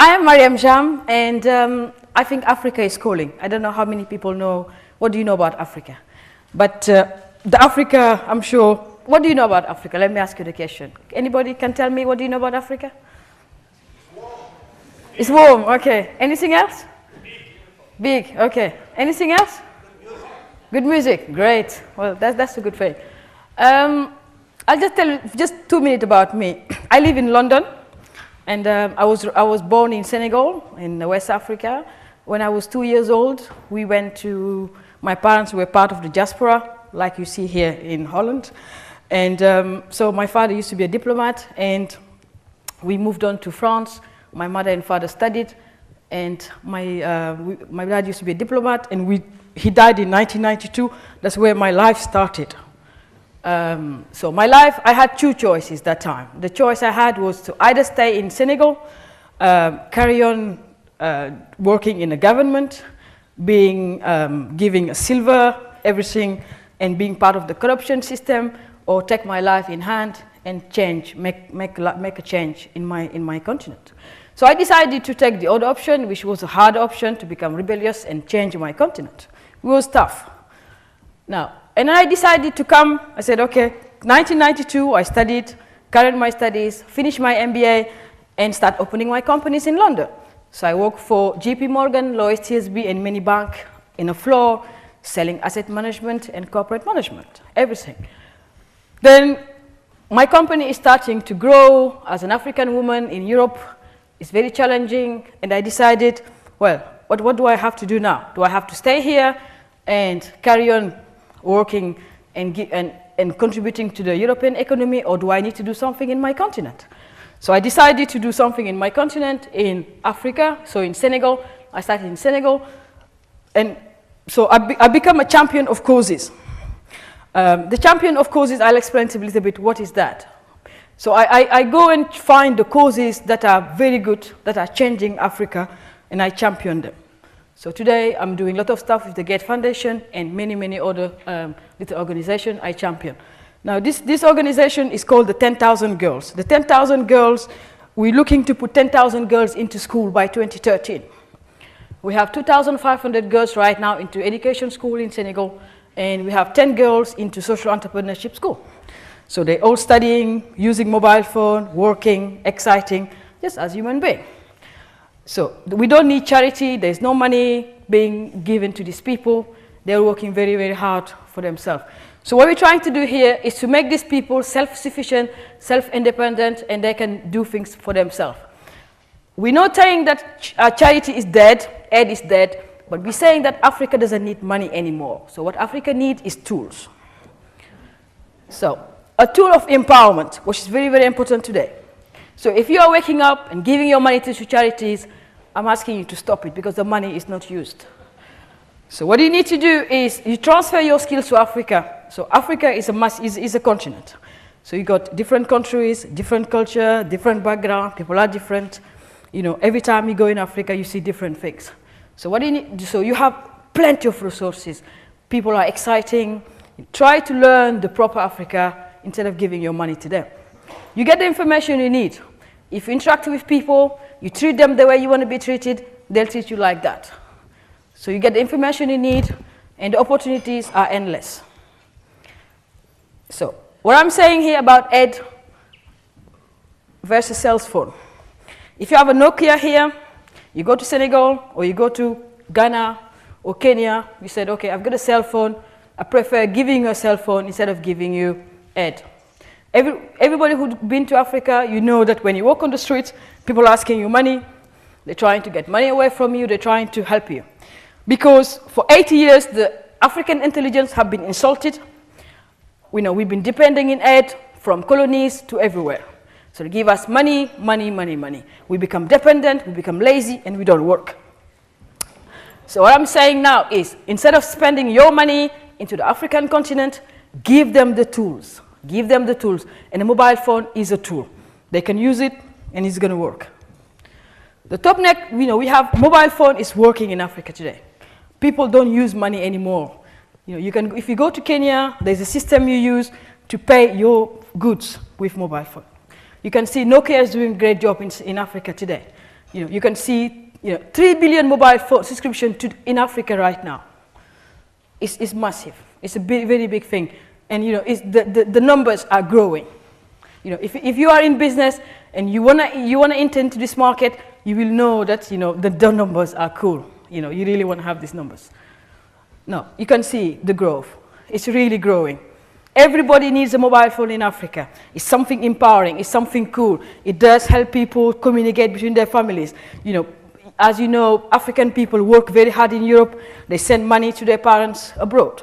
I am Mariéme Jamme, and I think Africa is calling. I don't know how many people know, what do you know about Africa? But the Africa, I'm sure, what do you know about Africa? Let me ask you the question. Anybody can tell me what do you know about Africa? It's warm, okay. Anything else? Big, okay. Anything else? Good music, great. Well, that's a good thing. I'll just tell you just 2 minutes about me. I live in London, and I was born in Senegal, in West Africa. When I was 2 years old, we went to, my parents were part of the diaspora, like you see here in Holland. And so my father used to be a diplomat, and we moved on to France. My mother and father studied, and my dad used to be a diplomat, and he died in 1992. That's where my life started. So my life, I had two choices that time. The choice I had was to either stay in Senegal, carry on working in the government, giving silver, everything, and being part of the corruption system, or take my life in hand and change, make a change in my continent. So I decided to take the other option, which was a hard option, to become rebellious and change my continent. It was tough. Now, and then I decided to come. I said, okay, 1992, I studied, carried my studies, finished my MBA, and start opening my companies in London. So I worked for JP Morgan, Lloyds, TSB, and many banks in a floor, selling asset management and corporate management, everything. Then my company is starting to grow as an African woman in Europe. It's very challenging, and I decided, well, what do I have to do now? Do I have to stay here and carry on working and contributing to the European economy, or do I need to do something in my continent? So I decided to do something in my continent, in Africa, so in Senegal. I started in Senegal, and so I become a champion of causes. The champion of causes, I'll explain to you a little bit what is that. So I go and find the causes that are very good, that are changing Africa, and I champion them. So today I'm doing a lot of stuff with the Gate Foundation and many other little organizations I champion. Now this organization is called the 10,000 Girls. The 10,000 Girls, we're looking to put 10,000 girls into school by 2013. We have 2,500 girls right now into education school in Senegal, and we have 10 girls into social entrepreneurship school. So they're all studying, using mobile phone, working, exciting, just as human beings. So we don't need charity. There's no money being given to these people. They're working very hard for themselves. So what we're trying to do here is to make these people self-sufficient, self-independent, and they can do things for themselves. We're not saying that charity is dead, aid is dead, but we're saying that Africa doesn't need money anymore. So what Africa needs is tools. So a tool of empowerment, which is very important today. So if you are waking up and giving your money to charities, I'm asking you to stop it, because the money is not used. So what you need to do is you transfer your skills to Africa. So Africa is a continent. So you got different countries, different culture, different background, people are different. You know, every time you go in Africa, you see different things. So what do you need? So you have plenty of resources. People are exciting. Try to learn the proper Africa instead of giving your money to them. You get the information you need. If you interact with people, you treat them the way you want to be treated, they'll treat you like that. So you get the information you need, and the opportunities are endless. So what I'm saying here about aid versus cell phone. If you have a Nokia here, you go to Senegal, or you go to Ghana or Kenya, you said, okay, I've got a cell phone. I prefer giving you a cell phone instead of giving you aid. Everybody who's been to Africa, you know that when you walk on the streets, people are asking you money. They're trying to get money away from you. They're trying to help you. Because for 80 years, the African intelligence have been insulted. We know we've been depending in aid from colonies to everywhere. So they give us money. We become dependent, we become lazy, and we don't work. So what I'm saying now is, instead of spending your money into the African continent, give them the tools. Give them the tools, and a mobile phone is a tool. They can use it, and it's going to work. The top neck, we have mobile phone is working in Africa today. People don't use money anymore. If you go to Kenya, there's a system you use to pay your goods with mobile phone. You can see Nokia is doing a great job in Africa today. You can see 3 billion mobile phone subscription in Africa right now. It's massive. It's a very big thing. And the numbers are growing. If you are in business and you wanna enter into this market, you will know that the numbers are cool. You really want to have these numbers. Now you can see the growth. It's really growing. Everybody needs a mobile phone in Africa. It's something empowering. It's something cool. It does help people communicate between their families. As you know, African people work very hard in Europe. They send money to their parents abroad.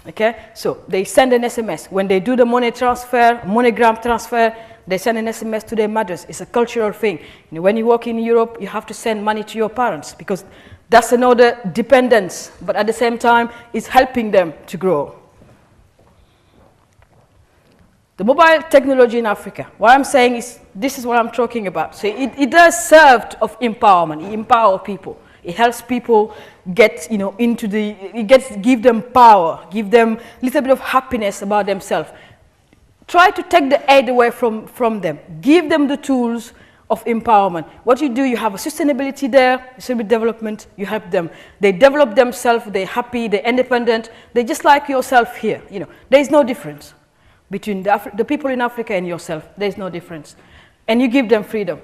Okay, so they send an SMS. When they do the money transfer, MoneyGram transfer, they send an SMS to their mothers. It's a cultural thing. When you work in Europe, you have to send money to your parents because that's another dependence, but at the same time, it's helping them to grow. The mobile technology in Africa, what I'm saying is, this is what I'm talking about. So it does serve of empowerment. It empowers people. It helps people get, give them power, give them a little bit of happiness about themselves. Try to take the aid away from them. Give them the tools of empowerment. What you do, you have a sustainability there, sustainable development, you help them. They develop themselves, they're happy, they're independent, they're just like yourself here. There's no difference between the people in Africa and yourself. There's no difference. And you give them freedom.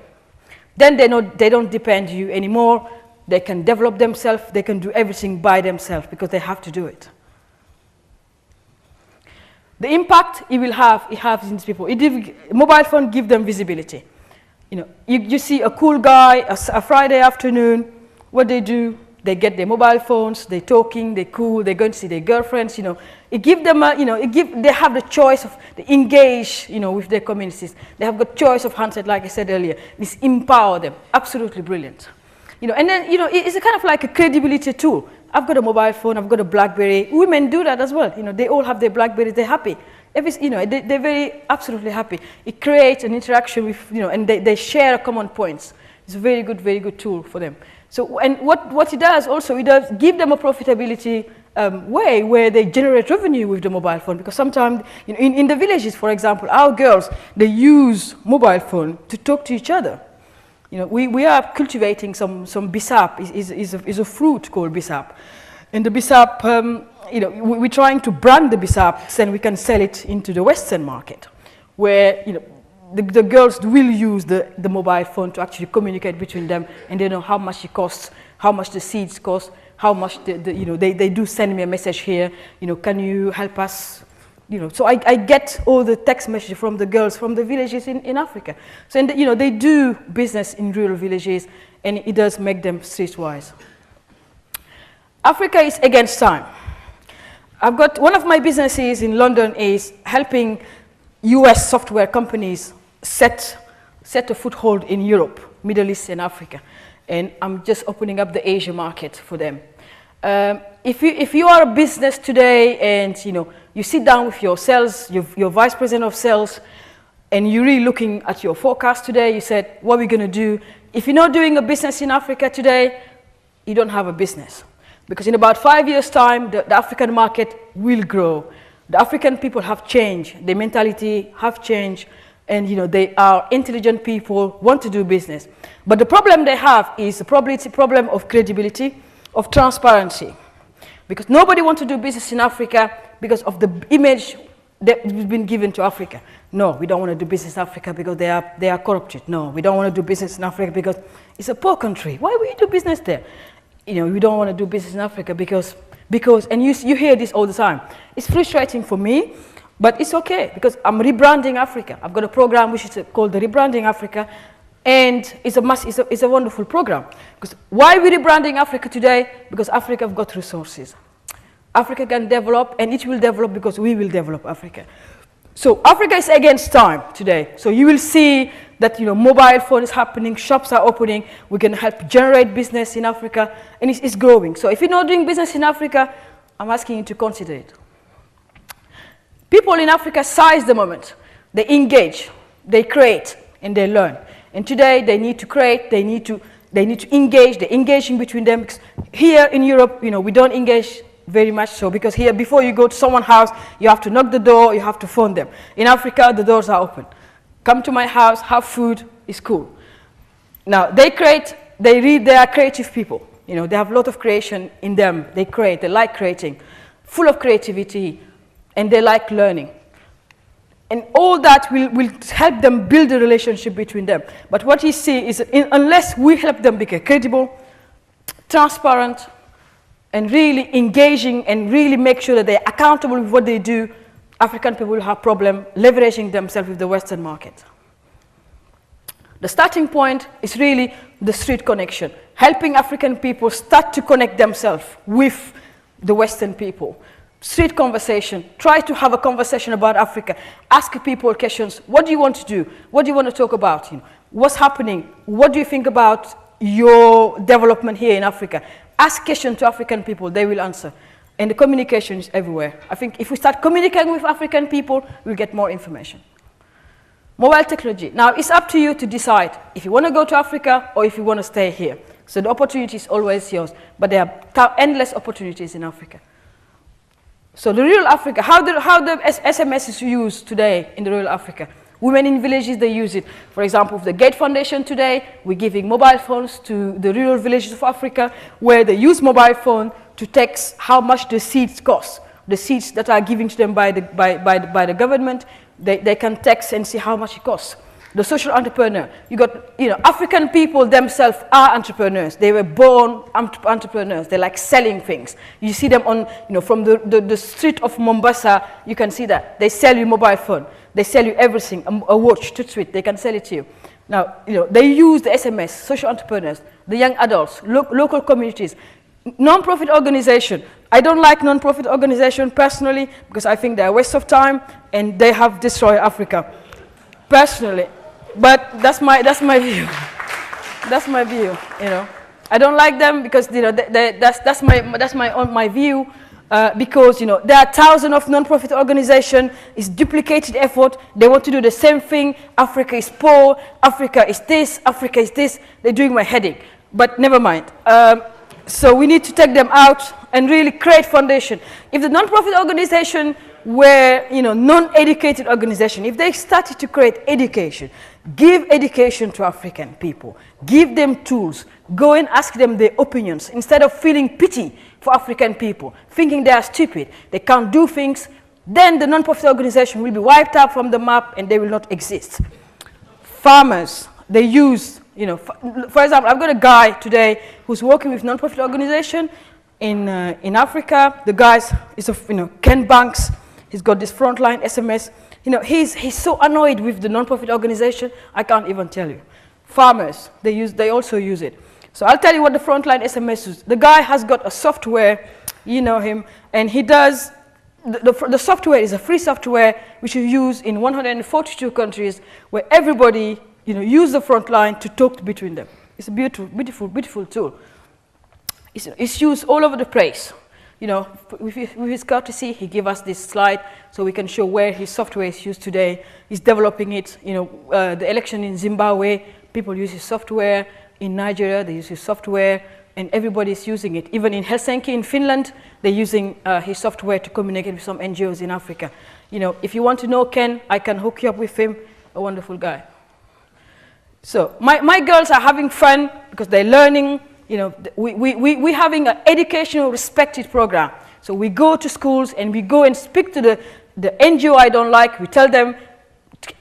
Then they don't depend on you anymore. They can develop themselves, they can do everything by themselves because they have to do it. The impact it has in these people. Mobile phone gives them visibility. You see a cool guy, a Friday afternoon, what they do, they get their mobile phones, they're talking, they're cool, they're going to see their girlfriends, It gives them they have the choice of, they engage, with their communities. They have the choice of handset, like I said earlier. This empower them, absolutely brilliant. And then, it's a kind of like a credibility tool. I've got a mobile phone, I've got a BlackBerry. Women do that as well. They all have their BlackBerries, they're happy. They're very, absolutely happy. It creates an interaction with, and they share common points. It's a very good tool for them. So, and what it does also, it does give them a profitability way where they generate revenue with the mobile phone. Because sometimes, in the villages, for example, our girls, they use mobile phone to talk to each other. We are cultivating some bisap. Is a fruit called bisap, and the bisap, we're trying to brand the bisap, so we can sell it into the Western market, where the girls will use the mobile phone to actually communicate between them, and they know how much it costs, how much the seeds cost, how much they do send me a message here. Can you help us? So I get all the text messages from the girls from the villages in Africa. So, they do business in rural villages, and it does make them streetwise. Africa is against time. I've got one of my businesses in London is helping US software companies set a foothold in Europe, Middle East and Africa. And I'm just opening up the Asia market for them. If you are a business today and you sit down with your sales, your vice president of sales, and you're really looking at your forecast today, you said, what are we going to do? If you're not doing a business in Africa today, you don't have a business. Because in about 5 years' time, the African market will grow. The African people have changed, their mentality have changed, and they are intelligent people, want to do business. But the problem they have is probably it's a problem of credibility, of transparency. Because nobody wants to do business in Africa because of the image that has been given to Africa. No, we don't want to do business in Africa because they are corrupted. No, we don't want to do business in Africa because it's a poor country. Why would you do business there? We don't want to do business in Africa because, and you hear this all the time. It's frustrating for me, but it's okay because I'm rebranding Africa. I've got a program which is called the Rebranding Africa, and it's a wonderful program. Because why are we rebranding Africa today? Because Africa have got resources. Africa can develop, and it will develop because we will develop Africa. So Africa is against time today. So you will see that mobile phone is happening, shops are opening, we can help generate business in Africa, and it's growing. So if you're not doing business in Africa, I'm asking you to consider it. People in Africa seize the moment. They engage, they create, and they learn. And today they need to create, they need to engage, they're engaging between them. Here in Europe, we don't engage very much so, because here, before you go to someone's house, you have to knock the door, you have to phone them. In Africa, the doors are open. Come to my house, have food, it's cool. Now, they create they are creative people. You know, they have a lot of creation in them. They create, they like creating, full of creativity, and they like learning. And all that will help them build a relationship between them. But what you see is unless we help them become credible, transparent, and really engaging and really make sure that they're accountable with what they do, African people will have problem leveraging themselves with the Western market. The starting point is really the street connection, helping African people start to connect themselves with the Western people. Street conversation, try to have a conversation about Africa. Ask people questions, what do you want to do? What do you want to talk about? You know, what's happening? What do you think about your development here in Africa? Ask questions to African people, they will answer. And the communication is everywhere. I think if we start communicating with African people, we'll get more information. Mobile technology. Now, it's up to you to decide if you want to go to Africa or if you want to stay here. So the opportunity is always yours, but there are endless opportunities in Africa. So the rural Africa, how the SMS is used today in the rural Africa. Women in villages, they use it. For example, with the Gate Foundation today, we're giving mobile phones to the rural villages of Africa, where they use mobile phone to text how much the seeds cost. The seeds that are given to them by the government, they can text and see how much it costs. The social entrepreneur, you got, you know, African people themselves are entrepreneurs. They were born entrepreneurs. They like selling things. You see them on, you know, from the street of Mombasa, you can see that. They sell you mobile phone. They sell you everything, a watch, to tweet, they can sell it to you. Now, you know, they use the SMS, social entrepreneurs, the young adults, local communities, non-profit organization. I don't like non-profit organization personally because I think they're a waste of time and they have destroyed Africa, personally. But that's my view. That's my view. You know, I don't like them because, you know, that's my view. Because, you know, there are thousands of non-profit organizations. It's duplicated effort. They want to do the same thing. Africa is poor. Africa is this. Africa is this. They're doing my headache. But never mind. So we need to take them out and really create foundation. If the non-profit organization were, you know, non-educated organization, if they started to create education, give education to African people, give them tools, go and ask them their opinions, instead of feeling pity for African people, thinking they are stupid, they can't do things, then the non-profit organization will be wiped out from the map and they will not exist. Farmers, they use, you know, for example, I've got a guy today who's working with non-profit organization in Africa. The guy's is of, you know, Ken Banks. He's got this frontline SMS. You know, he's so annoyed with the non-profit organization, I can't even tell you. Farmers, they also use it. So I'll tell you what the frontline SMS is. The guy has got a software, you know him, and he does, the software is a free software which is used in 142 countries where everybody, you know, use the frontline to talk between them. It's a beautiful, beautiful, beautiful tool. It's used all over the place. You know, with his courtesy, he gave us this slide so we can show where his software is used today. He's developing it. You know, the election in Zimbabwe, people use his software. In Nigeria, they use his software, and everybody is using it. Even in Helsinki, in Finland, they're using his software to communicate with some NGOs in Africa. You know, if you want to know Ken, I can hook you up with him, a wonderful guy. So my girls are having fun because they're learning. You know, we're having an educational respected program. So we go to schools and we go and speak to the NGO I don't like. We tell them,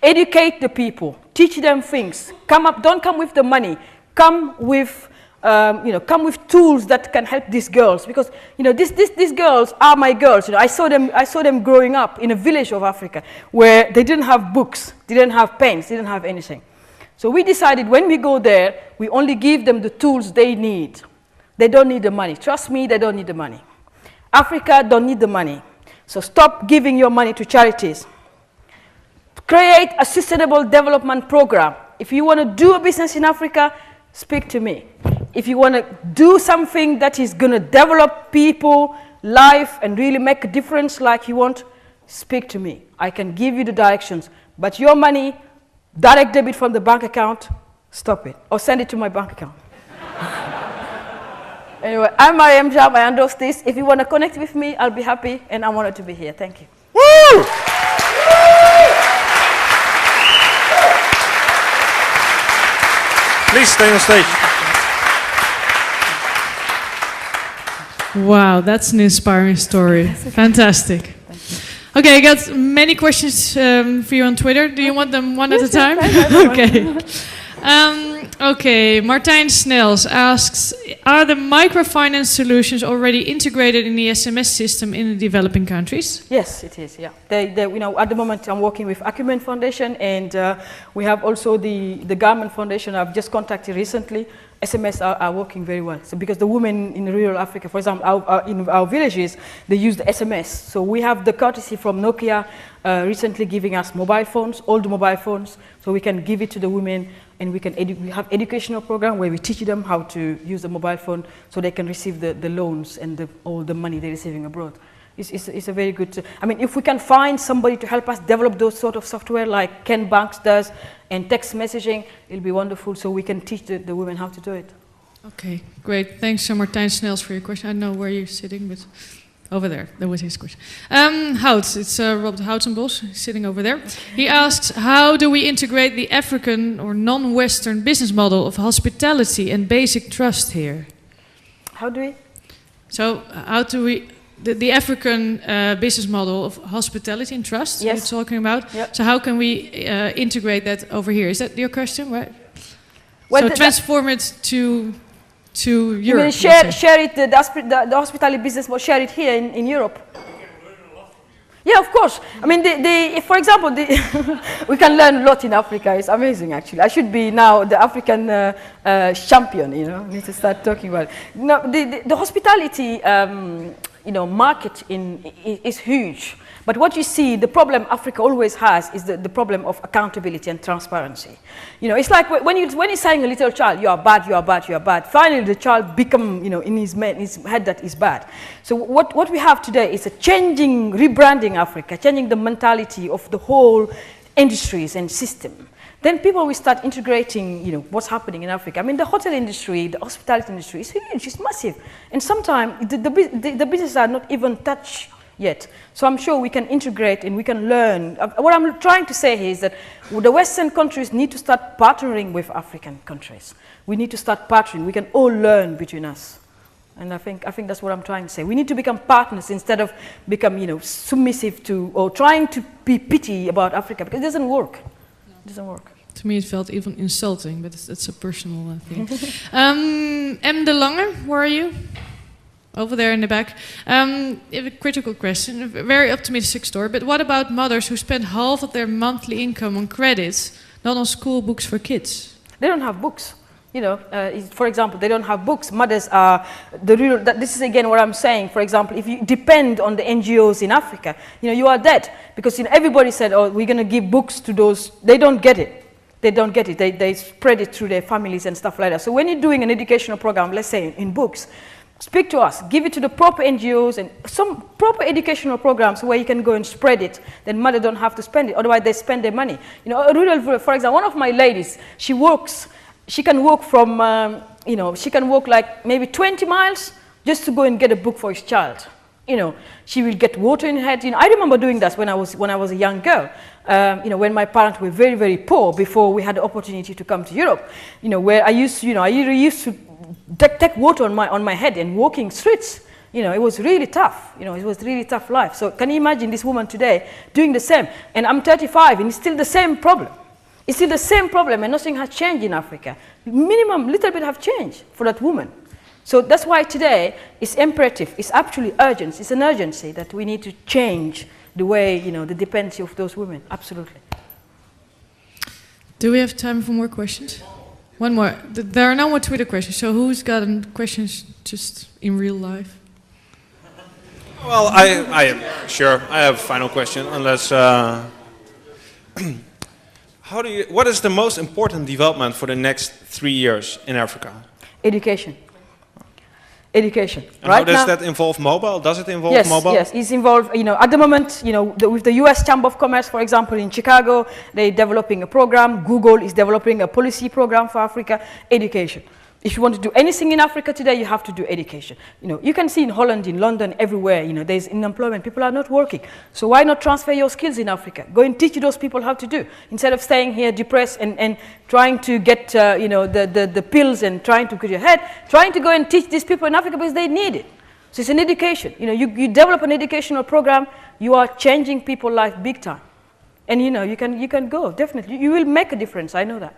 educate the people, teach them things. Don't come with the money. Come with, you know, come with tools that can help these girls, because, you know, these girls are my girls. You know, I saw them growing up in a village of Africa where they didn't have books, didn't have pens, didn't have anything. So we decided when we go there, we only give them the tools they need. They don't need the money. Trust me, they don't need the money. Africa don't need the money. So stop giving your money to charities. Create a sustainable development program. If you want to do a business in Africa, speak to me. If you want to do something that is going to develop people, life, and really make a difference like you want, speak to me. I can give you the directions. But your money, direct debit from the bank account, stop it. Or send it to my bank account. Anyway, I'm Mariéme Jamme. I endorse this. If you want to connect with me, I'll be happy, and I'm honored to be here. Thank you. Woo! Please stay on stage. Wow, that's an inspiring story. Fantastic. Okay, I got many questions for you on Twitter. Do you want them one at a time? Okay. Okay, Martijn Snels asks, are the microfinance solutions already integrated in the SMS system in the developing countries? Yes, it is, yeah. At the moment I'm working with Acumen Foundation, and we have also the Garment Foundation I've just contacted recently. SMS are working very well. So because the women in rural Africa, for example, in our villages, they use the SMS. So we have the courtesy from Nokia recently giving us mobile phones, old mobile phones, so we can give it to the women, and we have educational program where we teach them how to use the mobile phone so they can receive the loans and all the money they're receiving abroad. It's a very good, I mean, if we can find somebody to help us develop those sort of software like Ken Banks does, and text messaging, it'll be wonderful, so we can teach the women how to do it. Okay, great. Thanks, Martijn Snels, for your question. I don't know where you're sitting, but over there, that was his question. Hout, it's Robert Houtenbos, sitting over there. He asks, how do we integrate the African or non-Western business model of hospitality and basic trust here? How do we? So, how do we... The African business model of hospitality and trust, yes, you're talking about. Yep. So how can we integrate that over here? Is that your question, right? Well, so transform it to Europe. You mean share it, the hospitality business, but share it here in Europe? Yeah, of course. I mean, if, for example, we can learn a lot in Africa. It's amazing, actually. I should be now the African champion, you know. I need to start talking about it. No, the hospitality market is huge. But what you see, the problem Africa always has is the problem of accountability and transparency. You know, it's like when you're saying a little child, you are bad, you are bad, you are bad. Finally, the child become, you know, in his head that is bad. So what we have today is a rebranding Africa, changing the mentality of the whole industries and system. Then people will start integrating, you know, what's happening in Africa. I mean, the hotel industry, the hospitality industry is huge, it's massive. And sometimes the businesses are not even touched yet. So I'm sure we can integrate and we can learn. What I'm trying to say here is that the Western countries need to start partnering with African countries. We need to start partnering. We can all learn between us. And I think that's what I'm trying to say. We need to become partners instead of become, you know, submissive to or trying to be pity about Africa, because it doesn't work. It doesn't work. To me, it felt even insulting, but it's a personal thing. M. De Lange, where are you? Over there in the back. A critical question, a very optimistic story, but what about mothers who spend half of their monthly income on credits, not on school books for kids? They don't have books. You know, for example, they don't have books. Mothers are this is again what I'm saying. For example, if you depend on the NGOs in Africa, you know, you are dead, because, you know, everybody said, oh, we're going to give books to those. They don't get it. They don't get it. They spread it through their families and stuff like that. So when you're doing an educational program, let's say in books, speak to us, give it to the proper NGOs and some proper educational programs where you can go and spread it. Then mother don't have to spend it. Otherwise, they spend their money. You know, a rural, for example, one of my ladies, she can walk from, you know, she can walk like maybe 20 miles just to go and get a book for his child. You know, she will get water in her head. You know, I remember doing that when I was a young girl. You know, when my parents were very, very poor before we had the opportunity to come to Europe. You know, where I used to take water on my head and walking streets. You know, it was really tough. You know, it was really tough life. So can you imagine this woman today doing the same? And I'm 35 and it's still the same problem. It's still the same problem and nothing has changed in Africa. Minimum, little bit have changed for that woman. So that's why today it's imperative, it's actually urgent, it's an urgency that we need to change the way, you know, the dependency of those women, absolutely. Do we have time for more questions? One more. There are no more Twitter questions, so who's gotten questions just in real life? Well, I am sure. I have a final question, unless... what is the most important development for the next 3 years in Africa? Education. Education. And how does that involve mobile? Does it involve mobile? Yes, it's involved, you know, at the moment, you know, with the US Chamber of Commerce, for example, in Chicago, they're developing a program. Google is developing a policy program for Africa. Education. If you want to do anything in Africa today, you have to do education. You know, you can see in Holland, in London, everywhere, you know, there's unemployment. People are not working. So why not transfer your skills in Africa? Go and teach those people how to do. Instead of staying here depressed and trying to get, you know, the pills and trying to get your head, trying to go and teach these people in Africa because they need it. So it's an education. You know, you develop an educational program, you are changing people's life big time. And you know, you can go, definitely. You will make a difference, I know that.